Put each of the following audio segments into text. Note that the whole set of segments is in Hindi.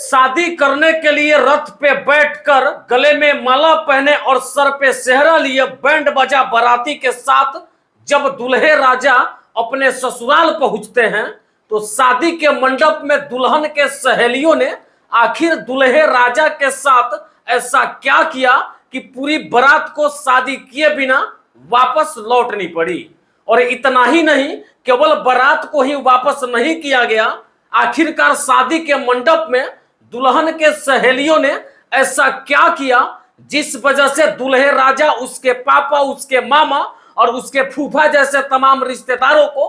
शादी करने के लिए रथ पे बैठकर गले में माला पहने और सर पे सेहरा लिए बैंड बजा बाराती के साथ जब दूल्हे राजा अपने ससुराल पहुंचते हैं तो शादी के मंडप में दुल्हन के सहेलियों ने आखिर दूल्हे राजा के साथ ऐसा क्या किया कि पूरी बारात को शादी किए बिना वापस लौटनी पड़ी। और इतना ही नहीं, केवल बारात को ही वापस नहीं किया गया, आखिरकार शादी के मंडप में दुल्हन के सहेलियों ने ऐसा क्या किया जिस वजह से दूल्हे राजा, उसके पापा, उसके मामा और उसके फूफा जैसे तमाम रिश्तेदारों को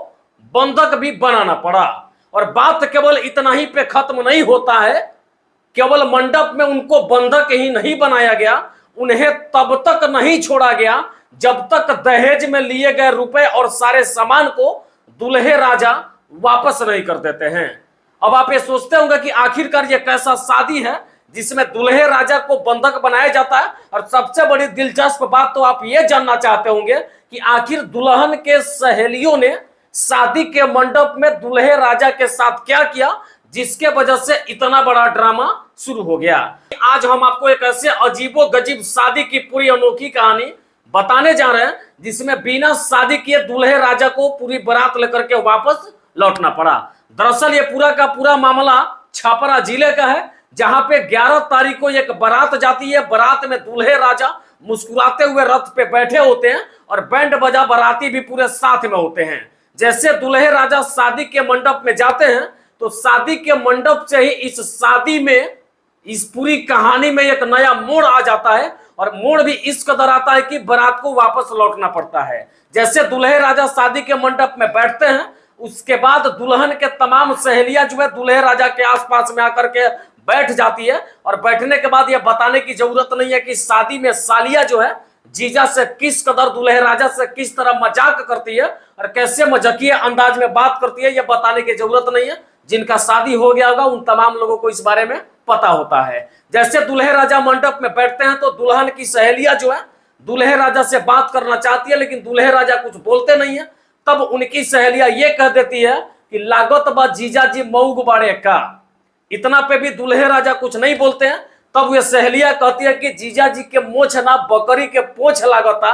बंधक भी बनाना पड़ा। और बात केवल इतना ही पे खत्म नहीं होता है, केवल मंडप में उनको बंधक ही नहीं बनाया गया, उन्हें तब तक नहीं छोड़ा गया जब तक दहेज में लिए गए रुपए और सारे सामान को दूल्हे राजा वापस नहीं कर देते हैं। अब आप ये सोचते होंगे कि आखिरकार ये कैसा शादी है जिसमें दूल्हे राजा को बंधक बनाया जाता है। और सबसे बड़ी दिलचस्प बात तो आप ये जानना चाहते होंगे कि आखिर दुल्हन के सहेलियों ने शादी के मंडप में दूल्हे राजा के साथ क्या किया जिसके वजह से इतना बड़ा ड्रामा शुरू हो गया। आज हम आपको एक ऐसे अजीबो गजीब शादी की पूरी अनोखी कहानी बताने जा रहे हैं जिसमें बिना शादी किए दूल्हे राजा को पूरी बारात लेकर के वापस लौटना पड़ा। दरअसल ये पूरा का पूरा मामला छपरा जिले का है, जहां पे 11 तारीख को एक बारात जाती है। बारात में दूल्हे राजा मुस्कुराते हुए रथ पे बैठे होते हैं और बैंड बजा बाराती भी पूरे साथ में होते हैं। जैसे दूल्हे राजा शादी के मंडप में जाते हैं तो शादी के मंडप से ही इस शादी में, इस पूरी कहानी में एक नया मोड़ आ जाता है। और मोड़ भी इस कदर आता है कि बारात को वापस लौटना पड़ता है। जैसे दूल्हे राजा शादी के मंडप में बैठते हैं, उसके बाद दुल्हन के तमाम सहेलियां जो है दूल्हे राजा के आसपास में आकर के बैठ जाती है। और बैठने के बाद यह बताने की जरूरत नहीं है कि शादी में सालिया जो है जीजा से किस कदर, दूल्हे राजा से किस तरह मजाक करती है और कैसे मजाकिया अंदाज में बात करती है, यह बताने की जरूरत नहीं है। जिनका शादी हो गया होगा उन तमाम लोगों को इस बारे में पता होता है। जैसे दूल्हे राजा मंडप में बैठते हैं तो दुल्हन की सहेलियां जो है दूल्हे राजा से बात करना चाहती है, लेकिन दूल्हे राजा कुछ बोलते नहीं है। तब उनकी सहेलियां ये कह देती है कि लागत बा जीजा जी मऊग बाड़े का। इतना पे भी दूल्हे राजा कुछ नहीं बोलते हैं। तब ये सहेलियां कहती है कि जीजा जी के मोछ ना बकरी के पोछ लागता।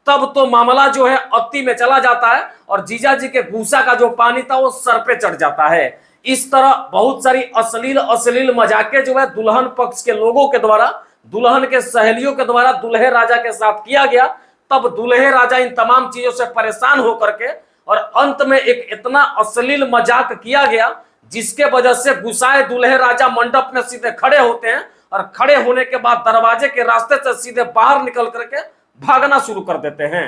तब तो मामला जो है अति में चला जाता है और जीजा जी के गुस्सा का जो पानी था वो सर पे चढ़ जाता है। इस तरह बहुत सारी अश्लील मजाके जो है दुल्हन पक्ष के लोगों के द्वारा, दुल्हन के सहेलियों के द्वारा दूल्हे राजा के साथ किया गया। तब दूल्हे राजा इन तमाम चीजों से परेशान होकर के और अंत में एक इतना अश्लील मजाक किया गया जिसके वजह से गुस्साए दूल्हे राजा मंडप में सीधे खड़े होते हैं और खड़े होने के बाद दरवाजे के रास्ते से सीधे बाहर निकल करके भागना शुरू कर देते हैं।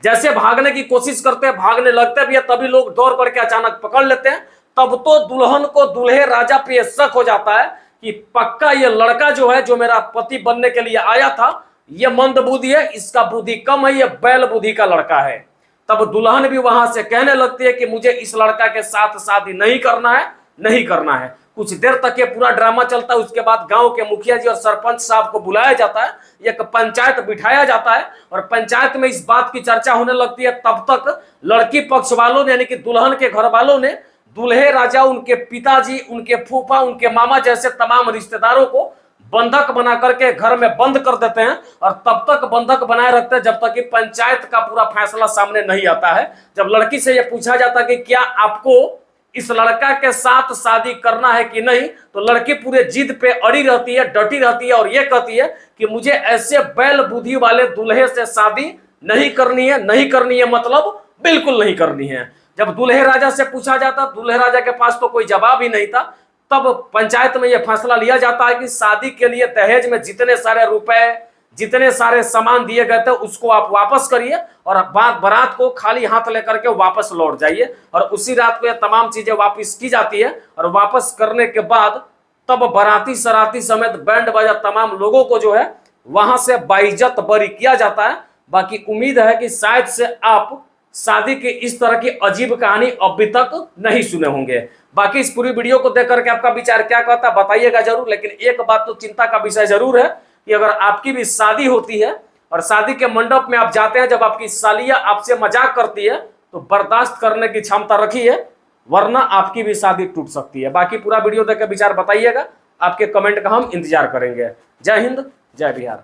जैसे भागने की कोशिश करते हैं, भागने लगते भी है, तभी लोग दौड़ करके अचानक पकड़ लेते हैं। तब तो दुल्हन को दूल्हे राजा पे शक हो जाता है कि पक्का ये लड़का जो है, जो मेरा पति बनने के लिए आया था, ये मंदबुद्धि है, इसका बुद्धि कम है, ये बैल बुद्धि का लड़का है। तब दुल्हन भी वहां से कहने लगती है कि मुझे इस लड़का के साथ शादी नहीं करना है, नहीं करना है। कुछ देर तक ये पूरा ड्रामा चलता है। उसके बाद गांव के मुखिया जी और सरपंच साहब को बुलाया जाता है, एक पंचायत बिठाया जाता है और पंचायत में इस बात की चर्चा होने लगती है। तब तक लड़की पक्ष वालों ने, यानी कि दुल्हन के घर वालों ने दूल्हे राजा, उनके पिताजी, उनके फूफा, उनके मामा जैसे तमाम रिश्तेदारों को बंधक बना करके घर में बंद कर देते हैं और तब तक बंधक बनाए रखते हैं जब तक कि पंचायत का पूरा फैसला सामने नहीं आता है। जब लड़की से यह पूछा जाता है कि क्या आपको इस लड़का के साथ शादी करना है कि नहीं, तो लड़की पूरे जिद पे अड़ी रहती है, डटी रहती है और ये कहती है कि मुझे ऐसे बैल बुद्धि वाले दूल्हे से शादी नहीं करनी है। नहीं करनी है मतलब बिल्कुल नहीं करनी है। जब दूल्हे राजा से पूछा जाता, दूल्हे राजा के पास तो कोई जवाब ही नहीं था। तब पंचायत में यह फैसला लिया जाता है कि शादी के लिए दहेज में जितने सारे रुपए, जितने सारे सामान दिए गए थे उसको आप वापस करिए और बारात को खाली हाथ लेकर के वापस लौट जाइए। और उसी रात को यह तमाम चीजें वापस की जाती है और वापस करने के बाद तब बाराती सराती समेत बैंड बाजा तमाम लोगों को जो है वहां से बाइज्जत बरी किया जाता है। बाकी उम्मीद है कि शायद से आप शादी की इस तरह की अजीब कहानी अभी तक नहीं सुने होंगे। बाकी इस पूरी वीडियो को देख करके आपका विचार क्या कहता है बताइएगा जरूर। लेकिन एक बात तो चिंता का विषय जरूर है कि अगर आपकी भी शादी होती है और शादी के मंडप में आप जाते हैं, जब आपकी सालिया आपसे मजाक करती है तो बर्दाश्त करने की क्षमता रखिए, वरना आपकी भी शादी टूट सकती है। बाकी पूरा वीडियो देख के विचार बताइएगा। आपके कमेंट का हम इंतजार करेंगे। जय हिंद, जय बिहार।